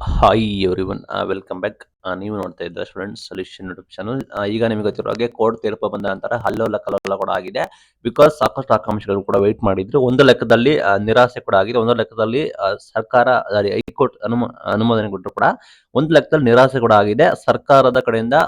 Hi everyone welcome back. ನೀವು ನೋಡ್ತಾ ಇದ್ದ ಸ್ಟೂಡೆಂಟ್ ಸೊಲ್ಯೂಷನ್ ಯೂಟ್ಯೂಬ್ ಚಾನಲ್. ಈಗ ನಿಮಗೆ ಗೊತ್ತಿರೋ ಹಾಗೆ ಕೋರ್ಟ್ ತೀರ್ಪು ಬಂದ ನಂತರ ಹಲ್ಲೋಲ ಕಲ್ಲೋಲ ಕೂಡ ಆಗಿದೆ. ಬಿಕಾಸ್ ಸಾಕಷ್ಟು ಆಕಾಂಕ್ಷಿಗಳು ಕೂಡ ವೆಯ್ಟ್ ಮಾಡಿದ್ರು. ಒಂದು ಲೆಕ್ಕದಲ್ಲಿ ನಿರಾಸೆ ಕೂಡ ಆಗಿದೆ. ಒಂದು ಲೆಕ್ಕದಲ್ಲಿ ಸರ್ಕಾರ ಹೈಕೋರ್ಟ್ ಅನುಮೋದನೆ ಕೊಟ್ಟರು ಕೂಡ ಒಂದು ಲೆಕ್ಕದಲ್ಲಿ ನಿರಾಸೆ ಕೂಡ ಆಗಿದೆ. ಸರ್ಕಾರದ ಕಡೆಯಿಂದ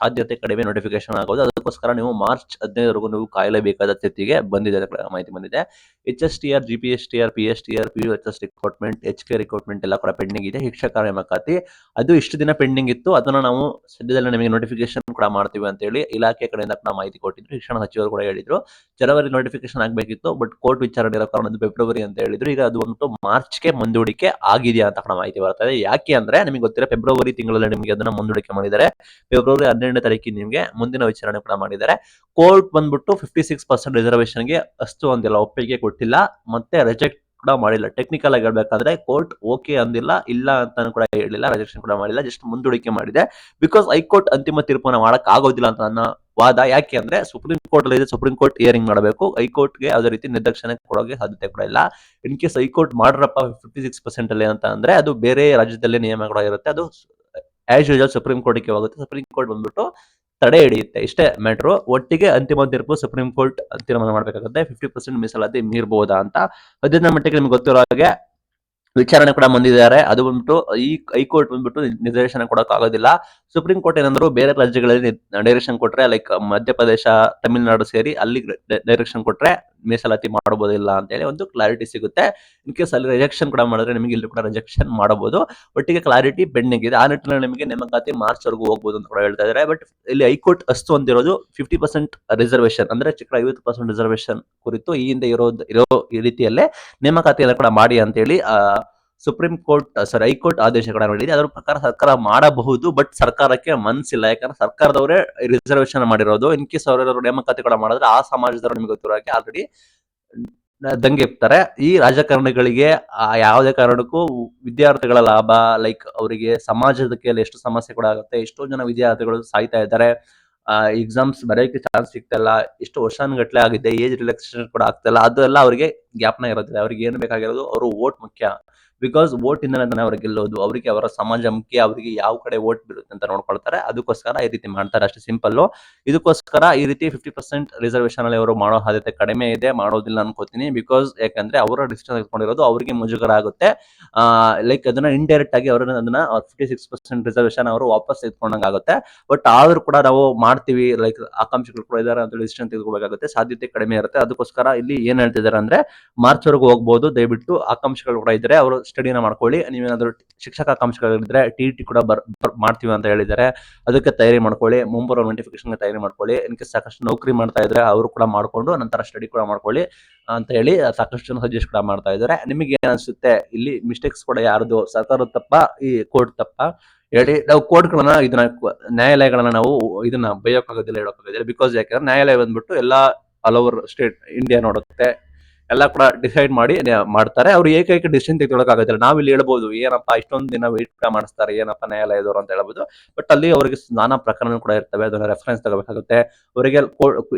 ಸಾಧ್ಯತೆ ಕಡಿಮೆ ನೋಟಿಫಿಕೇಶನ್ ಆಗೋದು. ಅದಕ್ಕೋಸ್ಕರ ನೀವು ಮಾರ್ಚ್ 15 ನೀವು ಕಾಯಲೇಬೇಕಾದ ಸ್ಥಿತಿಗೆ ಬಂದಿದೆ ಅಂತ ಮಾಹಿತಿ ಬಂದಿದೆ. HSTR, GPSTR, PSTR, PUHS recruitment, HK recruitment ಎಲ್ಲ ಕೂಡ ಪೆಂಡಿಂಗ್ ಇದೆ. ಶಿಕ್ಷಕ ನೇಮಕಾತಿ ಅದು ಇಷ್ಟು ದಿನ ಪೆಂಡಿಂಗ್ ಇತ್ತು. ಅದನ್ನ ನಾವು ಸದ್ಯದಲ್ಲೇ ನಿಮಗೆ ನೋಟಿಫಿಕೇಶನ್ ಕೂಡ ಮಾಡ್ತೀವಿ ಅಂತ ಹೇಳಿ ಇಲಾಖೆ ಕಡೆಯಿಂದ ಕೂಡ ಮಾಹಿತಿ ಕೊಟ್ಟಿದ್ರು. ಶಿಕ್ಷಣ ಸಚಿವರು ಕೂಡ ಹೇಳಿದ್ರು ಜನವರಿ ನೋಟಿಫಿಕೇಶನ್ ಆಗಬೇಕಿತ್ತು, ಬಟ್ ಕೋರ್ಟ್ ವಿಚಾರಣೆ ಇರೋ ಕಾರಣ ಫೆಬ್ರವರಿ ಅಂತ ಹೇಳಿದ್ರು. ಈಗ ಅದು ಒಂದು ಮಾರ್ಚ್ಗೆ ಮುಂದೂಡಿಕೆ ಆಗಿದೆಯಾ ಅಂತ ಕೂಡ ಮಾಹಿತಿ ಬರ್ತಾ ಇದೆ. ಯಾಕೆ ಅಂದ್ರೆ ನಿಮಗೆ ಗೊತ್ತಿರೋ ಫೆಬ್ರವರಿ ತಿಂಗಳಲ್ಲಿ ನಿಮಗೆ ಅದನ್ನ ಮುಂದೂಡಿಕೆ ಮಾಡಿದ್ದಾರೆ. ಫೆಬ್ರವರಿ 12ನೇ ತಾರೀಕಿಗೆ ನಿಮಗೆ ಮುಂದಿನ ವಿಚಾರಣೆ ಕೂಡ ಮಾಡಿದ್ದಾರೆ. ಕೋರ್ಟ್ ಬಂದ್ಬಿಟ್ಟು 56% ರಿಸರ್ವೇಶನ್ಗೆ ಅಷ್ಟು ಅಂದಿಲ್ಲ, ಒಪ್ಪಿಗೆ ಕೊಟ್ಟಿಲ್ಲ, ಮತ್ತೆ ರಿಜೆಕ್ಟ್ ಕೂಡ ಮಾಡಿಲ್ಲ. ಟೆಕ್ನಿಕಲ್ ಆಗಿ ಹೇಳ್ಬೇಕಾದ್ರೆ ಕೋರ್ಟ್ ಓಕೆ ಅಂದಿಲ್ಲ, ಇಲ್ಲ ಅಂತ ಕೂಡ ಹೇಳಿಲ್ಲ, ರಿಜೆಕ್ಷನ್ ಕೂಡ ಮಾಡಿಲ್ಲ, ಜಸ್ಟ್ ಮುಂದೂಡಿಕೆ ಮಾಡಿದೆ. ಬಿಕಾಸ್ ಹೈಕೋರ್ಟ್ ಅಂತಿಮ ತೀರ್ಪನ್ನು ಮಾಡಕ್ ಆಗೋದಿಲ್ಲ ಅಂತ ನನ್ನ ವಾದ. ಯಾಕೆ ಅಂದ್ರೆ ಸುಪ್ರೀಂ ಕೋರ್ಟ್ ಅಲ್ಲಿ ಸುಪ್ರೀಂ ಕೋರ್ಟ್ ಹಿಯರಿಂಗ್ ಮಾಡಬೇಕು. ಹೈಕೋರ್ಟ್ಗೆ ಯಾವುದೇ ರೀತಿ ನಿರ್ದಕ್ಷಿಣೆ ಕೊಡೋಕೆ ಸಾಧ್ಯತೆ ಕೂಡ ಇಲ್ಲ. ಇನ್ ಕೇಸ್ ಹೈಕೋರ್ಟ್ ಮಾಡ್ರಪ್ಪ 56% ಅಲ್ಲಿ ಅಂತ ಅಂದ್ರೆ ಅದು ಬೇರೆ ರಾಜ್ಯದಲ್ಲಿ ನಿಯಮ ಕೂಡ ಇರುತ್ತೆ. ಅದು ಆಸ್ ಯೂಶುವಲ್ ಸುಪ್ರೀಂ ಕೋರ್ಟ್ಗೆ ಹೋಗುತ್ತೆ. ಸುಪ್ರೀಂ ಕೋರ್ಟ್ ಬಂದ್ಬಿಟ್ಟು ತಡೆ ಹಿಡಿಯುತ್ತೆ. ಇಷ್ಟೇ ಮ್ಯಾಟ್ರು. ಒಟ್ಟಿಗೆ ಅಂತಿಮ ತೀರ್ಪು ಸುಪ್ರೀಂ ಕೋರ್ಟ್ ತೀರ್ಮಾನ ಮಾಡಬೇಕಾಗುತ್ತೆ 50% ಮೀಸಲಾತಿ ಮೀರಬಹುದಾ ಅಂತ. ಅದನ್ನ ಮಟ್ಟಿಗೆ ನಿಮ್ಗೆ ಗೊತ್ತಿರೋ ಹಾಗೆ ವಿಚಾರಣೆ ಕೂಡ ಬಂದಿದ್ದಾರೆ. ಅದು ಬಂದ್ಬಿಟ್ಟು ಈ ಹೈಕೋರ್ಟ್ ಬಂದ್ಬಿಟ್ಟು ನಿರ್ದೇಶನ ಕೊಡಕ್ ಆಗೋದಿಲ್ಲ. ಸುಪ್ರೀಂ ಕೋರ್ಟ್ ಏನಂದ್ರು ಬೇರೆ ರಾಜ್ಯಗಳಲ್ಲಿ ಡೈರೆಕ್ಷನ್ ಕೊಟ್ರೆ, ಲೈಕ್ ಮಧ್ಯಪ್ರದೇಶ, ತಮಿಳುನಾಡು ಸೇರಿ ಅಲ್ಲಿ ಡೈರೆಕ್ಷನ್ ಕೊಟ್ರೆ ಮೀಸಲಾತಿ ಮಾಡಬಹುದಿಲ್ಲ ಅಂತ ಹೇಳಿ ಒಂದು ಕ್ಲಾರಿಟಿ ಸಿಗುತ್ತೆ. ಇನ್ ಕೇಸ್ ಅಲ್ಲಿ ರಿಜೆಕ್ಷನ್ ಕೂಡ ಮಾಡಿದ್ರೆ ನಿಮಗೆ ಇಲ್ಲಿ ಕೂಡ ರಿಜೆಕ್ಷನ್ ಮಾಡಬಹುದು. ಒಟ್ಟಿಗೆ ಕ್ಲಾರಿಟಿ ಪೆಂಡಿಂಗ್ ಇದೆ. ಆ ನಿಟ್ಟಿನಲ್ಲಿ ನಿಮಗೆ ನೇಮಕಾತಿ ಮಾರ್ಚ್ ವರೆಗೂ ಹೋಗ್ಬೋದು ಅಂತ ಕೂಡ ಹೇಳ್ತಾ ಇದ್ದಾರೆ. ಬಟ್ ಇಲ್ಲಿ ಹೈಕೋರ್ಟ್ ಅಷ್ಟು ಅಂದಿರೋದು 50% ರಿಸರ್ವೇಶನ್ ಅಂದ್ರೆ ಚಿಕ್ಕ 50% ರಿಸರ್ವೇಶನ್ ಕುರಿತು ಈ ಹಿಂದೆ ಇರೋ ಈ ರೀತಿಯಲ್ಲೇ ನೇಮಕಾತಿಯನ್ನು ಕೂಡ ಮಾಡಿ ಅಂತ ಹೇಳಿ ಸುಪ್ರೀಂ ಕೋರ್ಟ್ ಹೈಕೋರ್ಟ್ ಆದೇಶ ಕೂಡ ಮಾಡಿದೆ. ಅದರ ಪ್ರಕಾರ ಸರ್ಕಾರ ಮಾಡಬಹುದು, ಬಟ್ ಸರ್ಕಾರಕ್ಕೆ ಮನಸ್ಸಿಲ್ಲ. ಯಾಕಂದ್ರೆ ಸರ್ಕಾರದವರೇ ರಿಸರ್ವೇಶನ್ ಮಾಡಿರೋದು. ಇನ್ ಕೇಸ್ ಅವರೆಲ್ಲರೂ ನೇಮಕಾತಿ ಕೂಡ ಮಾಡಿದ್ರೆ ಆ ಸಮಾಜದವರು ನಿಮಗೆ ಗೊತ್ತಿರೋ ಹಾಗೆ ಆಲ್ರೆಡಿ ದಂಗೆ ಇರ್ತಾರೆ. ಈ ರಾಜಕಾರಣಿಗಳಿಗೆ ಯಾವುದೇ ಕಾರಣಕ್ಕೂ ವಿದ್ಯಾರ್ಥಿಗಳ ಲಾಭ, ಲೈಕ್ ಅವರಿಗೆ ಸಮಾಜದ ಎಷ್ಟು ಸಮಸ್ಯೆ ಕೂಡ ಆಗುತ್ತೆ. ಎಷ್ಟೋ ಜನ ವಿದ್ಯಾರ್ಥಿಗಳು ಸಾಯ್ತಾ ಇದ್ದಾರೆ. ಎಕ್ಸಾಮ್ಸ್ ಬರೆಯೋಕೆ ಚಾನ್ಸ್ ಸಿಗ್ತಾ ಇಲ್ಲ. ಎಷ್ಟು ವರ್ಷಾನುಗಟ್ಲೆ ಆಗಿದೆ, ಏಜ್ ರಿಲ್ಯಾಕ್ಸೇಷನ್ ಕೂಡ ಆಗ್ತಾ ಇಲ್ಲ. ಅದೆಲ್ಲ ಅವರಿಗೆ ಜ್ಞಾಪನ ಇರೋದಿಲ್ಲ. ಅವ್ರಿಗೆ ಏನು ಬೇಕಾಗಿರೋದು ಅವರು ವೋಟ್ ಮುಖ್ಯ. ಬಿಕಾಸ್ ವೋಟ್ ಇಂದನೇ ಅವ್ರಿಗೆ ಗೆಲ್ಲೋದು. ಅವರಿಗೆ ಅವರ ಸಮಾಜ ಮುಖ್ಯ. ಅವರಿಗೆ ಯಾವ ಕಡೆ ವೋಟ್ ಬೀಳುತ್ತೆ ಅಂತ ನೋಡ್ಕೊಳ್ತಾರೆ. ಅದಕ್ಕೋಸ್ಕರ ಈ ರೀತಿ ಮಾಡ್ತಾರೆ, ಅಷ್ಟೇ ಸಿಂಪಲ್. ಇದಕ್ಕೋಸ್ಕರ ಈ ರೀತಿ 50% ರಿಸರ್ವೇಶನ್ ಅಲ್ಲಿ ಅವರು ಮಾಡೋ ಸಾಧ್ಯತೆ ಕಡಿಮೆ ಇದೆ. ಮಾಡೋದಿಲ್ಲ ಅನ್ಕೋತೀನಿ. ಬಿಕಾಸ್ ಯಾಕಂದ್ರೆ ಅವರ ಡಿಸಿಷನ್ ತೆಗೆದುಕೊಂಡಿರೋದು ಅವರಿಗೆ ಮುಜುಗರ ಆಗುತ್ತೆ. ಲೈಕ್ ಅದನ್ನ ಇಂಡೈರೆಕ್ಟ್ ಆಗಿ ಅದನ್ನ 56% ರಿಸರ್ವೇಶನ್ ಅವರು ವಾಪಸ್ ತೆಗೆದುಕೊಂಡಂಗೆ ಆಗುತ್ತೆ. ಬಟ್ ಆದ್ರೂ ಕೂಡ ನಾವು ಮಾಡ್ತೀವಿ, ಲೈಕ್ ಆಕಾಂಕ್ಷಿಗಳು ಕೂಡ ಇದ್ದಾರೆ ಅಂತ ಡಿಸಿಷನ್ ತೆಗೆದುಕೋಬೇಕಾಗುತ್ತೆ. ಸಾಧ್ಯತೆ ಕಡಿಮೆ ಇರುತ್ತೆ. ಅದಕ್ಕೋಸ್ಕರ ಇಲ್ಲಿ ಏನ್ ಹೇಳ್ತಿದ್ದಾರೆ ಅಂದ್ರೆ ಮಾರ್ಚ್ ವರೆಗೂ ಹೋಗ್ಬೋದು. ದಯವಿಟ್ಟು ಆಕಾಂಕ್ಷಿಗಳು ಕೂಡ ಇದ್ರೆ ಅವರು ಸ್ಟಡಿನ ಮಾಡ್ಕೊಳ್ಳಿ. ನೀವೇನಾದ್ರೂ ಶಿಕ್ಷಕ ಆಕಾಂಕ್ಷಿಗಳಿದ್ರೆ TET ಕೂಡ ಮಾಡ್ತೀವಿ ಅಂತ ಹೇಳಿದ್ದಾರೆ. ಅದಕ್ಕೆ ತಯಾರಿ ಮಾಡ್ಕೊಳ್ಳಿ. ಮುಂಬರುವ ನೋಟಿಫಿಕೇಶನ್ ತಯಾರಿ ಮಾಡ್ಕೊಳ್ಳಿ. ಇನ್ ಕೇಸ್ ಸಾಕಷ್ಟು ನೌಕರಿ ಮಾಡ್ತಾ ಇದ್ರೆ ಅವರು ಕೂಡ ಮಾಡ್ಕೊಂಡು ನಂತರ ಸ್ಟಡಿ ಕೂಡ ಮಾಡ್ಕೊಳ್ಳಿ ಅಂತ ಹೇಳಿ ಸಾಕಷ್ಟು ಜನ ಸಜೆಸ್ಟ್ ಕೂಡ ಮಾಡ್ತಾ ಇದ್ದಾರೆ. ನಿಮಗೆ ಏನ್ ಅನ್ಸುತ್ತೆ? ಇಲ್ಲಿ ಮಿಸ್ಟೇಕ್ಸ್ ಕೂಡ ಯಾರ್ದು, ಸರ್ಕಾರದ ತಪ್ಪ, ಈ ಕೋರ್ಟ್ ತಪ್ಪ ಹೇಳಿ. ನಾವು ಕೋರ್ಟ್ಗಳನ್ನ ನ್ಯಾಯಾಲಯಗಳನ್ನ ನಾವು ಇದನ್ನ ಬೈಯೋಕ್ಕಾಗೋದಿಲ್ಲ, ಹೇಳೋಕ್ಕಾಗೋದಿಲ್ಲ. ಬಿಕಾಸ್ ಯಾಕಂದ್ರೆ ನ್ಯಾಯಾಲಯ ಬಂದ್ಬಿಟ್ಟು ಎಲ್ಲಾ ಆಲ್ ಓವರ್ ಸ್ಟೇಟ್ ಇಂಡಿಯಾ ನೋಡುತ್ತೆ. ಎಲ್ಲ ಕೂಡ ಡಿಸೈಡ್ ಮಾಡಿ ಮಾಡ್ತಾರೆ. ಅವ್ರು ಏಕೈಕ ಡಿಸಿಷನ್ ತೆಗೆದುಕೊಳ್ಳೋಕ್ಕಾಗೋದಿಲ್ಲ. ನಾವು ಇಲ್ಲಿ ಹೇಳ್ಬೋದು, ಏನಪ್ಪಾ ಇಷ್ಟೊಂದು ದಿನ ವೇಟ್ ಮಾಡಿಸ್ತಾರೆ, ಏನಪ್ಪಾ ನ್ಯಾಯಾಲಯದವರು ಅಂತ ಹೇಳ್ಬೋದು. ಬಟ್ ಅಲ್ಲಿ ಅವರಿಗೆ ನಾನಾ ಪ್ರಕರಣ ಕೂಡ ಇರ್ತವೆ. ಅದನ್ನ ರೆಫರೆನ್ಸ್ ತಗೋಬೇಕಾಗುತ್ತೆ. ಅವರಿಗೆ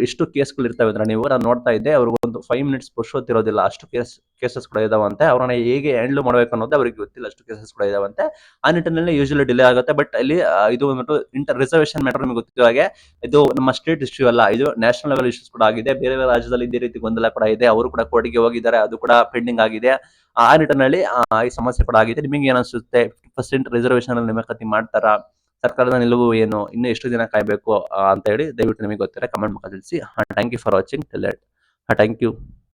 ಎಷ್ಟು ಕೇಸ್ಗಳು ಇರ್ತವೆ ಅಂದ್ರೆ ನಾನು ನೋಡ್ತಾ ಇದ್ದೆ, ಅವ್ರಿಗೆ ಒಂದು 5 ಮಿನಿಟ್ಸ್ ಪುರುಷೊತ್ತಿರೋದಿಲ್ಲ, ಅಷ್ಟು ಕೇಸಸ್ ಕೂಡ ಇದಾವಂತೆ. ಅವ್ರನ್ನ ಹೇಗೆ ಹ್ಯಾಂಡಲ್ ಮಾಡ್ಬೇಕು ಅನ್ನೋದು ಅವ್ರಿಗೆ ಗೊತ್ತಿಲ್ಲ, ಅಷ್ಟು ಕೇಸಸ್ ಕೂಡ ಇದಾವಂತೆ. ಆ ನಿಟ್ಟಿನಲ್ಲಿ ಯೂಶಲಿ ಡಿಲೇ ಆಗುತ್ತೆ. ಬಟ್ ಇಲ್ಲಿ ಇದು ಬಂದ್ಬಿಟ್ಟು ರಿಸರ್ವೇಶನ್ ಮ್ಯಾಟರ್ ನಿಮಗೆ ಗೊತ್ತಿರೋ ಹಾಗೆ ಇದು ನಮ್ಮ ಸ್ಟೇಟ್ ಇಶ್ಯೂ ಅಲ್ಲ, ಇದು ನ್ಯಾಷನಲ್ ಲೆವೆಲ್ ಇಶ್ಯೂಸ್ ಕೂಡ ಆಗಿದೆ. ಬೇರೆ ಬೇರೆ ರಾಜ್ಯದಲ್ಲಿ ಇದೇ ರೀತಿ ಗೊಂದಲ ಕೂಡ ಇದೆ. ಅವರು ಕೂಡ ಕೋರ್ಟ್ಗೆ ಹೋಗಿದ್ದಾರೆ, ಅದು ಕೂಡ ಪೆಂಡಿಂಗ್ ಆಗಿದೆ. ಆ ನಿಟ್ಟಿನಲ್ಲಿ ಈ ಸಮಸ್ಯೆ ಕೂಡ ಆಗಿದೆ. ನಿಮಗೆ ಏನಿಸುತ್ತೆ? 50% ರಿಸರ್ವೇಶನ್ ಅಲ್ಲಿ ನೇಮಕಾತಿ ಮಾಡ್ತಾರಾ? ಸರ್ಕಾರದ ನಿಲುವು ಏನು? ಇನ್ನು ಎಷ್ಟು ದಿನ ಕಾಯಬೇಕು ಅಂತ ಹೇಳಿ ದಯವಿಟ್ಟು ನಿಮಗೆ ಗೊತ್ತಿರ ಕಮೆಂಟ್ ಮೂಲಕ ತಿಳಿಸಿ. Thank you for watching. Thank you.